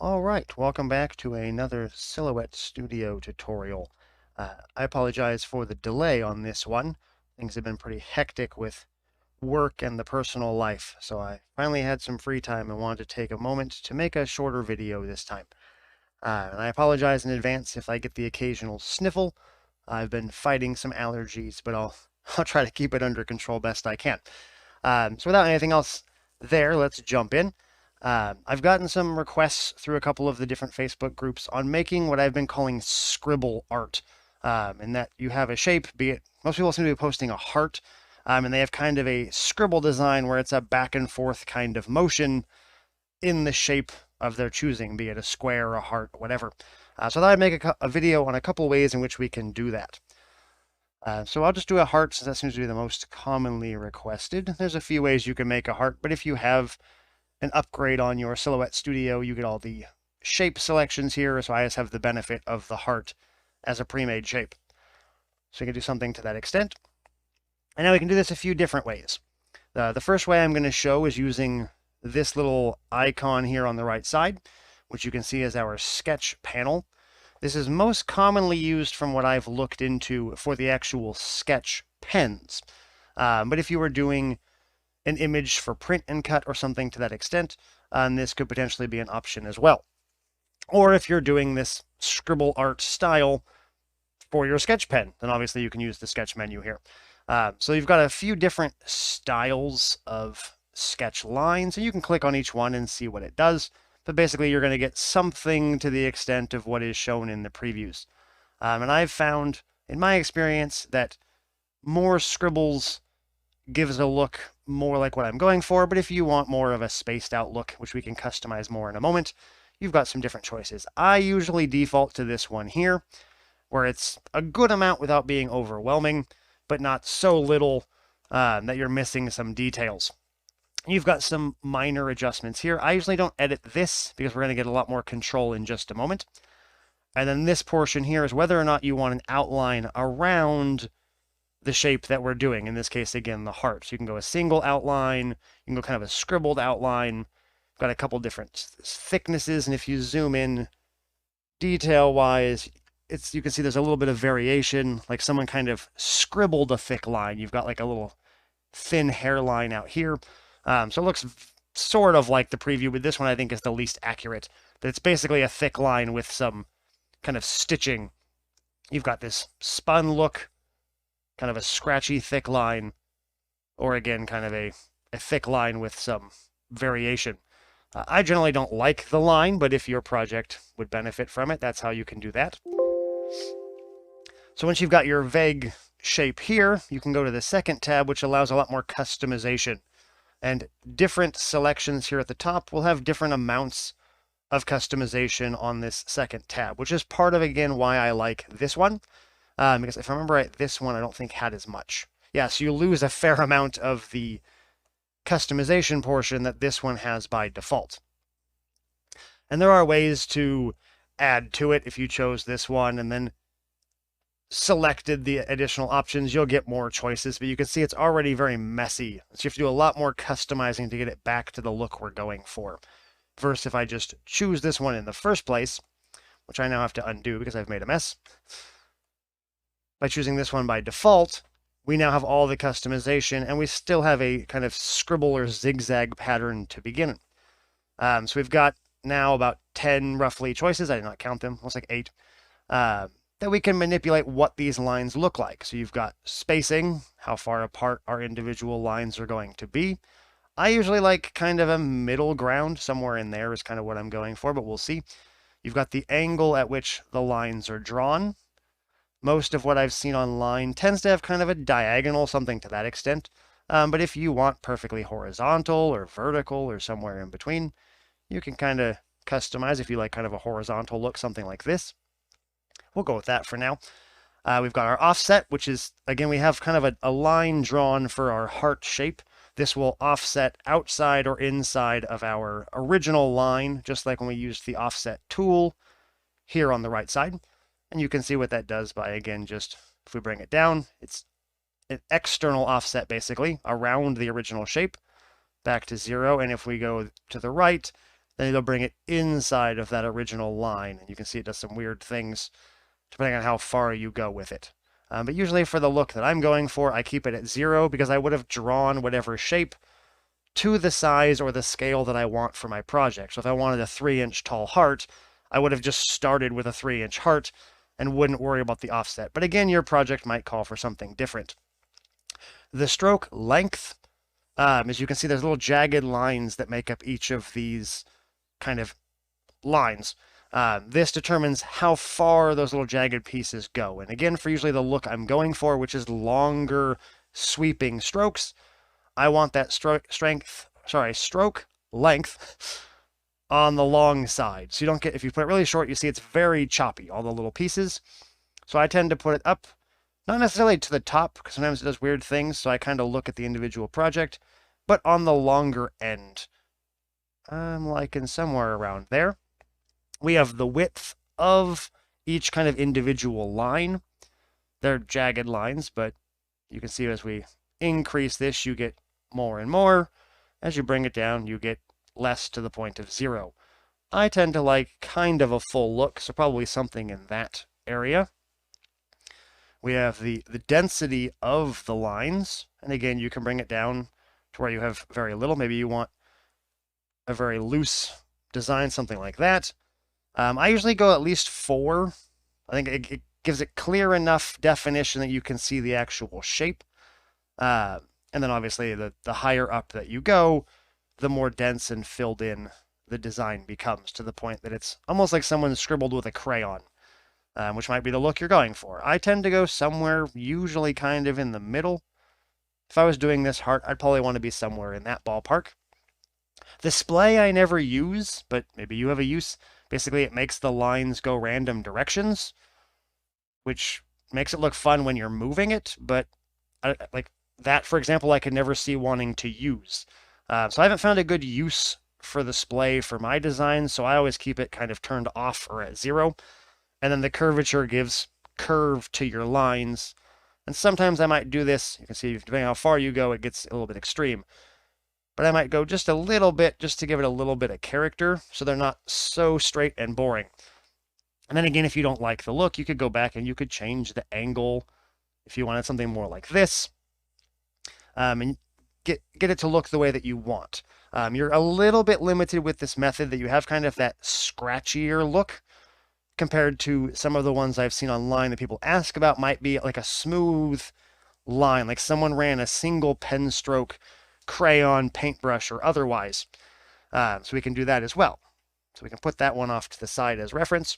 Alright, welcome back to another Silhouette Studio tutorial. I apologize for the delay on this one. Things have been pretty hectic with work and the personal life, so I finally had some free time and wanted to take a moment to make a shorter video this time. And I apologize in advance if I get the occasional sniffle. I've been fighting some allergies, but I'll try to keep it under control best I can. So without anything else there, let's jump in. I've gotten some requests through a couple of the different Facebook groups on making what I've been calling scribble art. In that you have a shape, be it, most people seem to be posting a heart, and they have kind of a scribble design where it's a back and forth kind of motion in the shape of their choosing, be it a square, a heart, whatever. So I thought I'd make a video on a couple ways in which we can do that. So I'll just do a heart since that seems to be the most commonly requested. There's a few ways you can make a heart, but if you have an upgrade on your Silhouette Studio, you get all the shape selections here, so I just have the benefit of the heart as a pre-made shape. So you can do something to that extent. And now we can do this a few different ways. The first way I'm going to show is using this little icon here on the right side, which you can see as our sketch panel. This is most commonly used from what I've looked into for the actual sketch pens. But if you were doing an image for print and cut or something to that extent, this could potentially be an option as well. Or if you're doing this scribble art style for your sketch pen, then obviously you can use the sketch menu here. So you've got a few different styles of sketch lines, and you can click on each one and see what it does. But basically you're going to get something to the extent of what is shown in the previews. And I've found, in my experience, that more scribbles gives a look more like what I'm going for, but if you want more of a spaced out look, which we can customize more in a moment, you've got some different choices. I usually default to this one here, where it's a good amount without being overwhelming, but not so little that you're missing some details. You've got some minor adjustments here. I usually don't edit this because we're going to get a lot more control in just a moment. And then this portion here is whether or not you want an outline around the shape that we're doing. In this case, again, the heart. So you can go a single outline, you can go kind of a scribbled outline. Got a couple different thicknesses, and if you zoom in detail-wise, you can see there's a little bit of variation, like someone kind of scribbled a thick line. You've got like a little thin hairline out here. So it looks sort of like the preview, but this one I think is the least accurate. That it's basically a thick line with some kind of stitching. You've got this spun look, kind of a scratchy thick line, or again, kind of a thick line with some variation. I generally don't like the line, but if your project would benefit from it, that's how you can do that. So once you've got your vague shape here, you can go to the second tab, which allows a lot more customization. And different selections here at the top will have different amounts of customization on this second tab, which is part of, again, why I like this one. Because if I remember right, this one I don't think had as much. Yeah, so you lose a fair amount of the customization portion that this one has by default. And there are ways to add to it if you chose this one and then selected the additional options, you'll get more choices, but you can see it's already very messy. So you have to do a lot more customizing to get it back to the look we're going for. Versus if I just choose this one in the first place, which I now have to undo because I've made a mess. By choosing this one by default, we now have all the customization, and we still have a kind of scribble or zigzag pattern to begin. So we've got now about 10 roughly choices. I did not count them. Looks like 8. That we can manipulate what these lines look like. So you've got spacing, how far apart our individual lines are going to be. I usually like kind of a middle ground. Somewhere in there is kind of what I'm going for, but we'll see. You've got the angle at which the lines are drawn. Most of what I've seen online tends to have kind of a diagonal, something to that extent. But if you want perfectly horizontal or vertical or somewhere in between, you can kind of customize if you like kind of a horizontal look, something like this. We'll go with that for now. We've got our offset, which is, again, we have kind of a line drawn for our heart shape. This will offset outside or inside of our original line, just like when we used the offset tool here on the right side. And you can see what that does by, again, just if we bring it down, it's an external offset basically around the original shape back to 0. And if we go to the right, then it'll bring it inside of that original line. And you can see it does some weird things depending on how far you go with it. But usually for the look that I'm going for, I keep it at 0 because I would have drawn whatever shape to the size or the scale that I want for my project. So if I wanted a 3-inch tall heart, I would have just started with a 3-inch heart and wouldn't worry about the offset. But again, your project might call for something different. The stroke length, as you can see, there's little jagged lines that make up each of these kind of lines. This determines how far those little jagged pieces go. And again, for usually the look I'm going for, which is longer sweeping strokes, I want that stroke length on the long side. So you don't get, if you put it really short, you see it's very choppy, all the little pieces. So I tend to put it up, not necessarily to the top, because sometimes it does weird things, so I kind of look at the individual project, but on the longer end. I'm liking somewhere around there. We have the width of each kind of individual line. They're jagged lines, but you can see as we increase this, you get more and more. As you bring it down, you get less to the point of 0. I tend to like kind of a full look, so probably something in that area. We have the density of the lines, and again, you can bring it down to where you have very little. Maybe you want a very loose design, something like that. I usually go at least 4. I think it gives it clear enough definition that you can see the actual shape. And then obviously the higher up that you go, the more dense and filled in the design becomes, to the point that it's almost like someone scribbled with a crayon, which might be the look you're going for. I tend to go somewhere usually kind of in the middle. If I was doing this heart, I'd probably want to be somewhere in that ballpark. The splay I never use, but maybe you have a use. Basically, it makes the lines go random directions, which makes it look fun when you're moving it, but like that, for example, I could never see wanting to use. So I haven't found a good use for the splay for my design, so I always keep it kind of turned off or at 0. And then the curvature gives curve to your lines. And sometimes I might do this. You can see, depending on how far you go, it gets a little bit extreme. But I might go just a little bit, just to give it a little bit of character, so they're not so straight and boring. And then again, if you don't like the look, you could go back and you could change the angle if you wanted something more like this, and get it to look the way that you want. You're a little bit limited with this method, that you have kind of that scratchier look compared to some of the ones I've seen online that people ask about. Might be like a smooth line, like someone ran a single pen stroke crayon, paintbrush, or otherwise. So we can do that as well. So we can put that one off to the side as reference.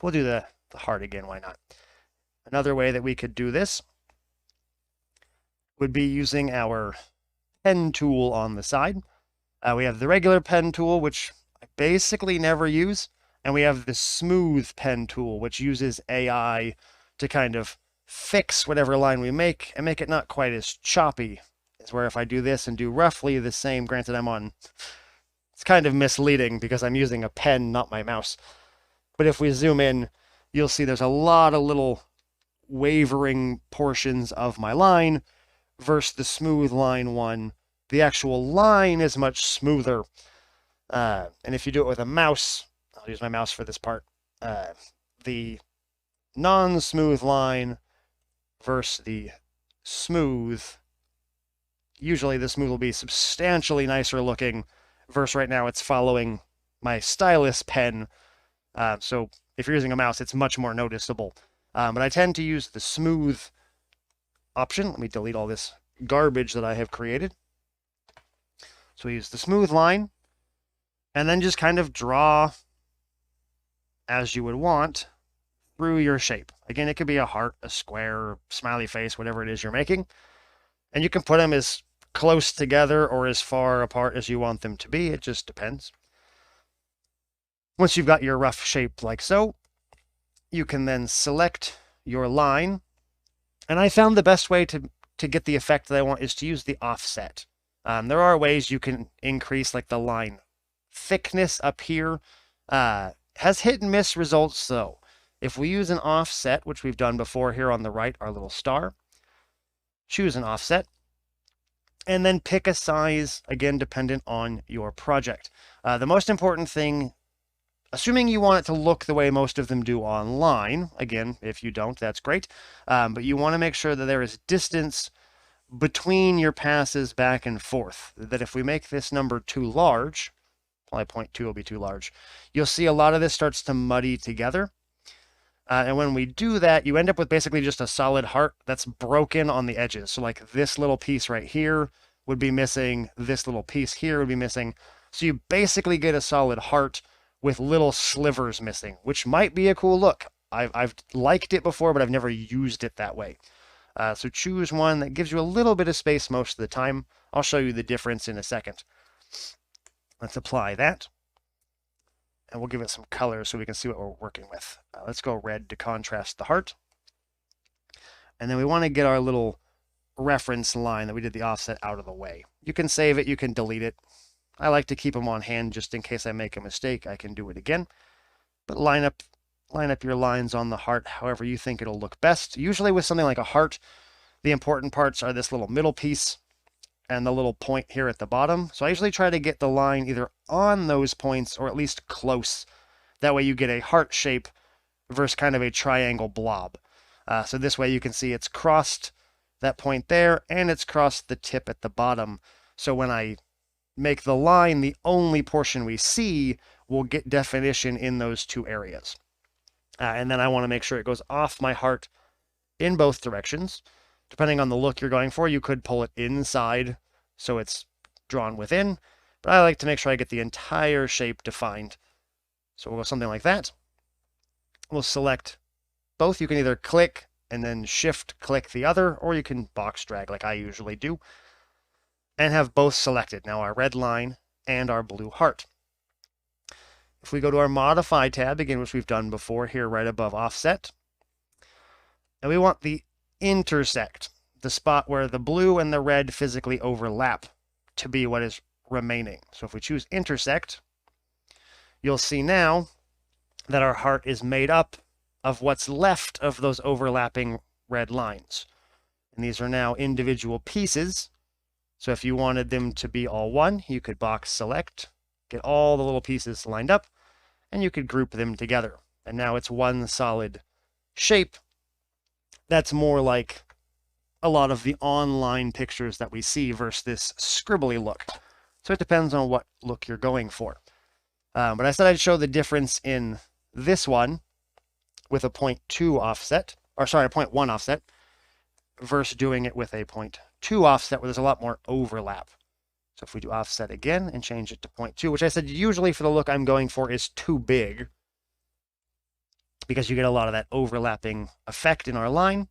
We'll do the heart again, why not? Another way that we could do this would be using our pen tool on the side. We have the regular pen tool, which I basically never use, and we have the smooth pen tool, which uses AI to kind of fix whatever line we make and make it not quite as choppy. It's where if I do this and do roughly the same, granted it's kind of misleading because I'm using a pen, not my mouse. But if we zoom in, you'll see there's a lot of little wavering portions of my line versus the smooth line one. The actual line is much smoother. And if you do it with a mouse, I'll use my mouse for this part, the non-smooth line versus the smooth, usually the smooth will be substantially nicer looking, versus right now it's following my stylus pen. So if you're using a mouse, it's much more noticeable. But I tend to use the smooth option. Let me delete all this garbage that I have created. So we use the smooth line, and then just kind of draw as you would want through your shape. Again, it could be a heart, a square, smiley face, whatever it is you're making. And you can put them as close together or as far apart as you want them to be. It just depends. Once you've got your rough shape like so, you can then select your line. And I found the best way to get the effect that I want is to use the offset. There are ways you can increase like the line thickness up here. Has hit and miss results though. If we use an offset, which we've done before here on the right, our little star, choose an offset. and then pick a size, again, dependent on your project. The most important thing, assuming you want it to look the way most of them do online, again, if you don't, that's great, but you want to make sure that there is distance between your passes back and forth, that if we make this number too large, probably 0.2 will be too large, you'll see a lot of this starts to muddy together. And when we do that, you end up with basically just a solid heart that's broken on the edges. So like this little piece right here would be missing, this little piece here would be missing. So you basically get a solid heart with little slivers missing, which might be a cool look. I've liked it before, but I've never used it that way. So choose one that gives you a little bit of space most of the time. I'll show you the difference in a second. Let's apply that. And we'll give it some color so we can see what we're working with. Let's go red to contrast the heart. And then we want to get our little reference line that we did the offset out of the way. You can save it, you can delete it. I like to keep them on hand just in case I make a mistake. I can do it again. But line up your lines on the heart however you think it'll look best. Usually with something like a heart, the important parts are this little middle piece and the little point here at the bottom. So I usually try to get the line either on those points or at least close. That way you get a heart shape versus kind of a triangle blob. So this way you can see it's crossed that point there and it's crossed the tip at the bottom. So when I make the line the only portion we see, we'll get definition in those two areas. And then I want to make sure it goes off my heart in both directions. Depending on the look you're going for, you could pull it inside so it's drawn within, but I like to make sure I get the entire shape defined. So we'll go something like that. We'll select both. You can either click and then shift click the other, or you can box drag like I usually do, and have both selected. Now our red line and our blue heart. If we go to our modify tab, again, which we've done before here right above offset, and we want the intersect, the spot where the blue and the red physically overlap, to be what is remaining. So if we choose intersect, you'll see now that our heart is made up of what's left of those overlapping red lines. And these are now individual pieces. So if you wanted them to be all one, you could box select, get all the little pieces lined up, and you could group them together. And now it's one solid shape. That's more like a lot of the online pictures that we see versus this scribbly look. So it depends on what look you're going for. But I said I'd show the difference in this one with a 0.2 offset, or sorry, a 0.1 offset, versus doing it with a 0.2 offset where there's a lot more overlap. So if we do offset again and change it to 0.2, which I said usually for the look I'm going for is too big, because you get a lot of that overlapping effect in our line.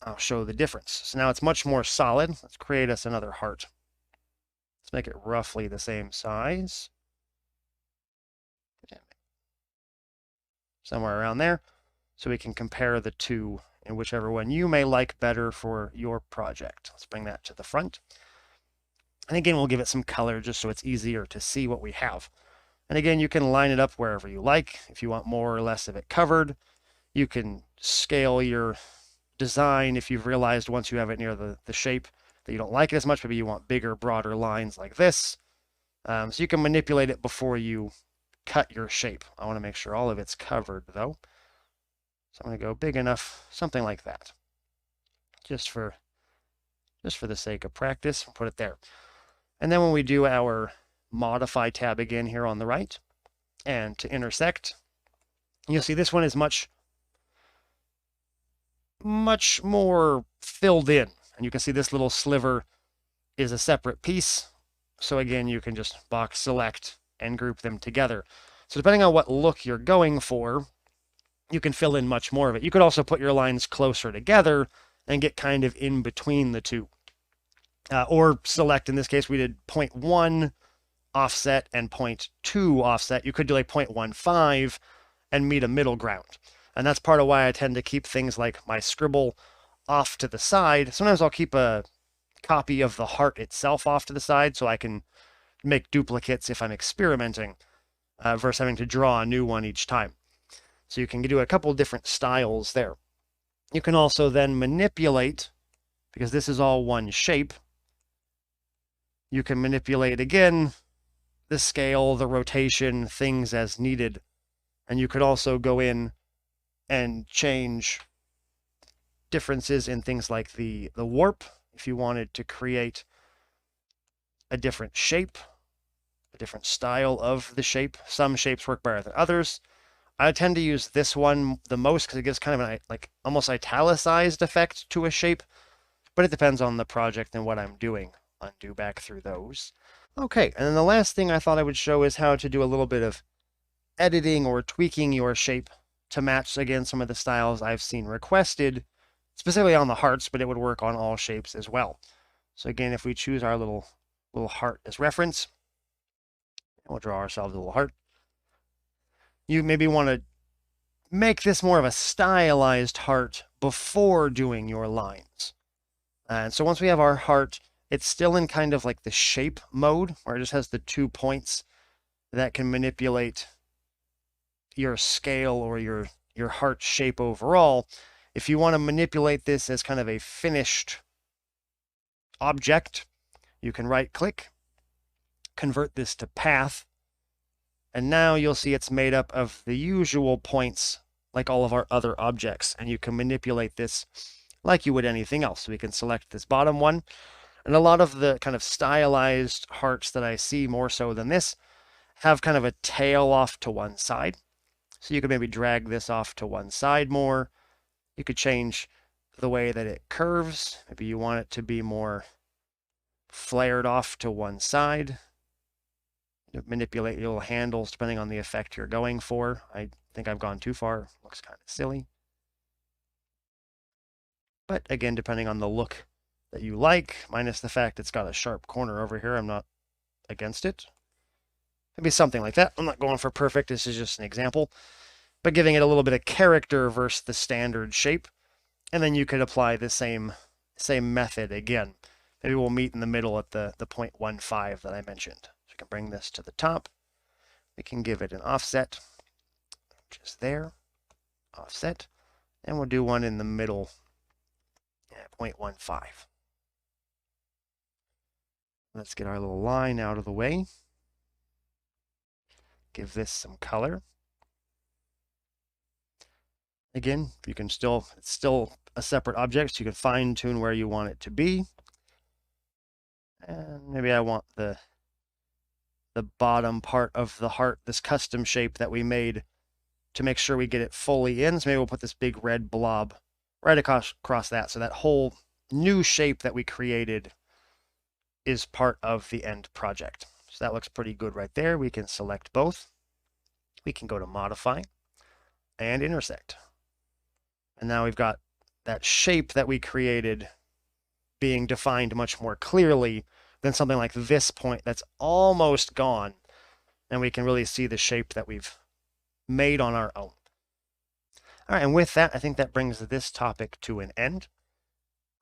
I'll show the difference. So now it's much more solid. Let's create us another heart. Let's make it roughly the same size. Somewhere around there. So we can compare the two in whichever one you may like better for your project. Let's bring that to the front. And again, we'll give it some color just so it's easier to see what we have. And again, you can line it up wherever you like. If you want more or less of it covered, you can scale your design if you've realized once you have it near the shape that you don't like it as much. Maybe you want bigger, broader lines like this. So you can manipulate it before you cut your shape. I want to make sure all of it's covered though. So I'm going to go big enough, something like that. Just for the sake of practice, we'll put it there. And then when we do our modify tab again here on the right, and to intersect, you'll see this one is much more filled in. And you can see this little sliver is a separate piece. So again, you can just box select and group them together. So depending on what look you're going for, you can fill in much more of it. You could also put your lines closer together and get kind of in between the two. Or select, in this case, we did 0.1 offset and 0.2 offset. You could do like 0.15 and meet a middle ground. And that's part of why I tend to keep things like my Scribble off to the side. Sometimes I'll keep a copy of the heart itself off to the side so I can make duplicates if I'm experimenting, versus having to draw a new one each time. So you can do a couple different styles there. You can also then manipulate, because this is all one shape, you can manipulate again the scale, the rotation, things as needed. And you could also go in and change differences in things like the warp, if you wanted to create a different shape, a different style of the shape. Some shapes work better than others. I tend to use this one the most because it gives kind of an like almost italicized effect to a shape, but it depends on the project and what I'm doing. Undo back through those. Okay, and then the last thing I thought I would show is how to do a little bit of editing or tweaking your shape to match, again, some of the styles I've seen requested, specifically on the hearts, but it would work on all shapes as well. So again, if we choose our little heart as reference, we'll draw ourselves a little heart. You maybe want to make this more of a stylized heart before doing your lines. And so once we have our heart, it's still in kind of like the shape mode, where it just has the 2 points that can manipulate your scale or your heart shape overall. If you want to manipulate this as kind of a finished object, you can right click, convert this to path, and now you'll see it's made up of the usual points like all of our other objects, and you can manipulate this like you would anything else. So we can select this bottom one, and a lot of the kind of stylized hearts that I see more so than this have kind of a tail off to one side. So you could maybe drag this off to one side more. You could change the way that it curves. Maybe you want it to be more flared off to one side. You manipulate your little handles depending on the effect you're going for. I think I've gone too far. Looks kind of silly. But again, depending on the look that you like, minus the fact it's got a sharp corner over here, I'm not against it. Maybe something like that. I'm not going for perfect. This is just an example. But giving it a little bit of character versus the standard shape. And then you could apply the same method again. Maybe we'll meet in the middle at the 0.15 that I mentioned. So we can bring this to the top. We can give it an offset, just there, offset. And we'll do one in the middle at 0.15. Let's get our little line out of the way. Give this some color. Again, you can still, it's still a separate object, so you can fine tune where you want it to be. And maybe I want the bottom part of the heart, this custom shape that we made, to make sure we get it fully in. So maybe we'll put this big red blob right across that. So that whole new shape that we created is part of the end project. So that looks pretty good right there. We can select both. We can go to modify and intersect. And now we've got that shape that we created being defined much more clearly than something like this point that's almost gone. And we can really see the shape that we've made on our own. All right, and with that, I think that brings this topic to an end.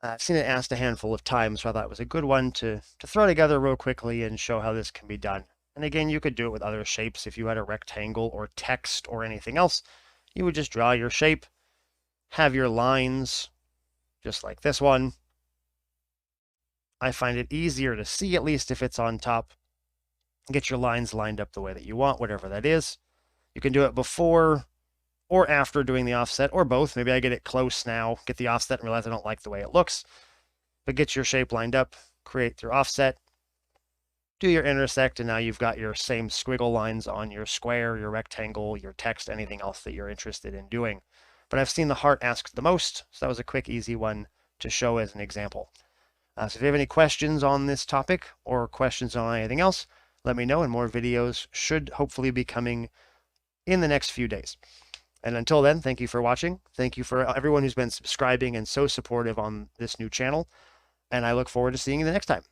I've seen it asked a handful of times, so I thought it was a good one to throw together real quickly and show how this can be done. And again, you could do it with other shapes. If you had a rectangle or text or anything else, you would just draw your shape, have your lines, just like this one. I find it easier to see, at least if it's on top. Get your lines lined up the way that you want, whatever that is. You can do it before or after doing the offset, or both. Maybe I get it close now, get the offset, and realize I don't like the way it looks. But get your shape lined up, create through offset, do your intersect, and now you've got your same squiggle lines on your square, your rectangle, your text, anything else that you're interested in doing. But I've seen the heart asked the most, so that was a quick, easy one to show as an example. So if you have any questions on this topic or questions on anything else, let me know, and more videos should hopefully be coming in the next few days. And until then, thank you for watching. Thank you for everyone who's been subscribing and so supportive on this new channel. And I look forward to seeing you the next time.